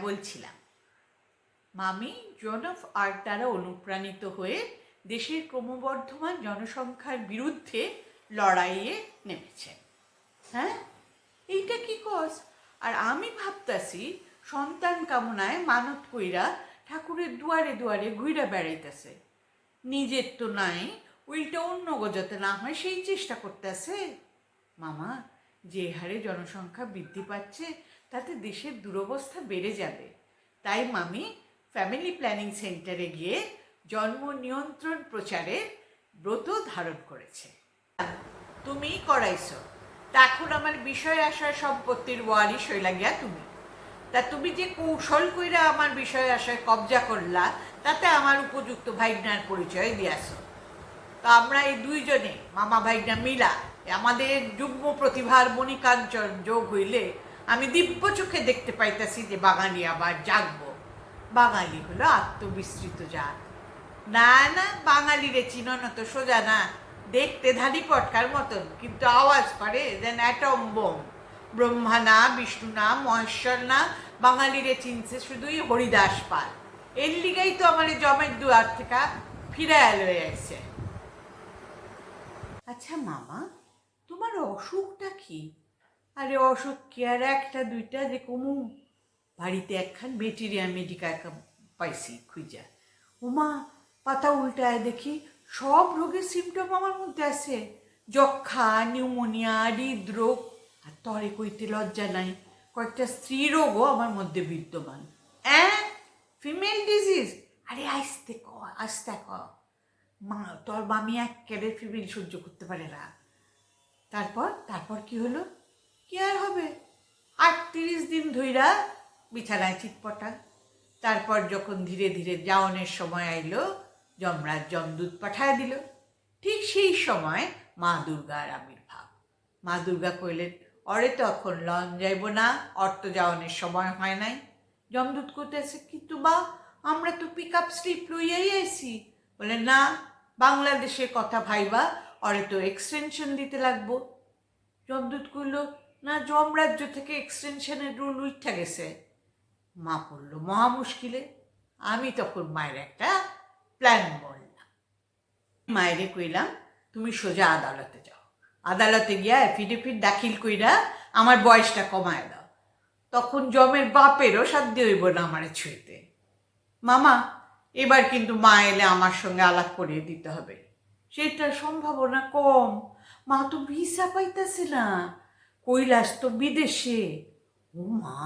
বলছিলাম, মামি zone of arc দ্বারা অনুপ্রাণিত হয়ে দেশের ক্রমবর্ধমান জনসংখ্যার বিরুদ্ধে লড়াইয়ে নেমেছেন। হ্যাঁ, এইটা কি কস? আর আমি ভাবতাছি সন্তান কামনায় মানত কইরা ঠাকুরের দুয়ারে দুয়ারে ঘুইরা বেড়াইতেছে। নিজের তো নাই, উল্টা অন্য গজাতে না হয় সেই চেষ্টা করতেছে। মামা, যে হারে জনসংখ্যা বৃদ্ধি পাচ্ছে তাতে দেশের দুরবস্থা বেড়ে যাবে। তাই মামি ফ্যামিলি প্ল্যানিং সেন্টারে গিয়ে জন্ম নিয়ন্ত্রণ প্রচারে ব্রত ধারণ করেছে। তুমি করাইছো, তা এখন আমার বিষয় আশার সম্পত্তির ওয়ারিশ হইলা গিয়া তুমি। তা তুমি যে কৌশল কইরা আমার বিষয় আশায় কবজা করলা, তাতে আমার উপযুক্ত ভাইগনার পরিচয় দিয়াছ। তা আমরা এই দুইজনে মামা ভাইগনা মিলা আমাদের যুগ্ম প্রতিভার মণিকাঞ্চন যোগ হইলে আমি দিব্য চোখে দেখতে পাইতাছি যে বাঙালি আবার জাগব। বাঙালি হলো আত্মবিস্তৃত জাত। না না, বাঙালিরে চিননো তো সোজা না। দেখতে ধানি পটকার মতন, কিন্তু আওয়াজ করে যেন অ্যাটম বোম। ব্রহ্মা না, বিষ্ণু না, মহেশ্বর না, বাঙালিরে চিনছে শুধুই হরিদাস পাল। এর লিগাই তো আমার জমের দুয়ার থেকে ফিরে লয়ে আসছে। আচ্ছা মামা, তোমার অসুখটা কি? আরে অসুখ কি আর একটা দুইটা যে কমু? বাড়িতে একখান বেটেরিয়া মেডিকা পাইছি খুঁজা। উমা, পাতা উল্টায় দেখি সব রোগের সিমটম আমার মধ্যে আছে। যক্ষা, নিউমোনিয়া, হৃদরোগ, আর তরে কইতে লজ্জা নাই, কয়েকটা স্ত্রী রোগও আমার মধ্যে বিদ্যমান। Female disease? আরে আস্তে ক, আস্তে ক। মা, তোর মামি একেবারে ফিমেল সহ্য করতে পারে না। তারপর তারপর কি হলো? কি আর হবে, 38 দিন ধইরা বিছানায় চিৎপটা। তারপর যখন ধীরে ধীরে যাওনের সময় আইলো, যমরাজ যমদূত পাঠায় দিল। ঠিক সেই সময় মা দুর্গার আবির্ভাব। মা দুর্গা কইলেন, অরে তো এখন লন যাইব না, অর্থ যাওনের সময় হয় নাই। যমদূত করতেছে, কিন্তু বা আমরা তো পিক আপ স্লিপ লইয়াই আইছি। বলে, না, বাংলাদেশের কথা ভাইবা, অরে তো এক্সটেনশন দিতে লাগবো। যমদূত কইল, না, যমরাজ্য থেকে এক্সটেনশনের রুল উঠা গেছে। মা পড়ল মহা মুশকিলে। আমি তখন মায়ের একটা প্ল্যান বললাম। মায়েরে কইলাম, তুমি সোজা আদালতে যাও, আদালতে গিয়া এফিডেভিট দাখিল কইরা আমার বয়সটা কমায় দাও। তখন জমের বাপেরও সাধ্য হইব না আমারে ছুঁইতে। মামা, এবার কিন্তু মা এলে আমার সঙ্গে আলাপ করিয়ে দিতে হবে। সেটার সম্ভাবনা কম, মা তো ভিসা পাইতেছে না, কৈলাস তো বিদেশে। ও মা,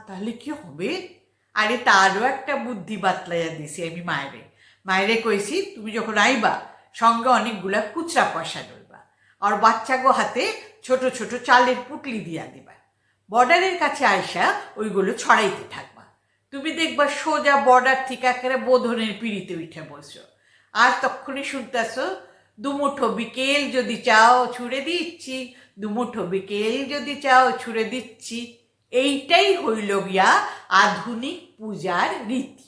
তাহলে কি হবে? আরে তারও একটা বুদ্ধি বাতলাইয়া দিছি আমি মায়েরে কইছি, তুমি যখন আইবা সঙ্গে অনেকগুলা খুচরা পয়সা লইবা, আর বাচ্চাগো হাতে ছোট ছোট চালের পুটলি দিয়া দিবা। বর্ডারের কাছে আইসা ওইগুলো ছড়াইতে থাকবা। তুমি দেখবা সোজা বর্ডার থেকে একেবারে বোধনের পিড়িতে উঠে বসো। আর তখনই শুনতেছ, দুমুঠো বিকেল যদি চাও ছুঁড়ে দিচ্ছি, দুমুঠো বিকেল যদি চাও ছুঁড়ে দিচ্ছি। এইটাই হইল গিয়া আধুনিক পূজার রীতি।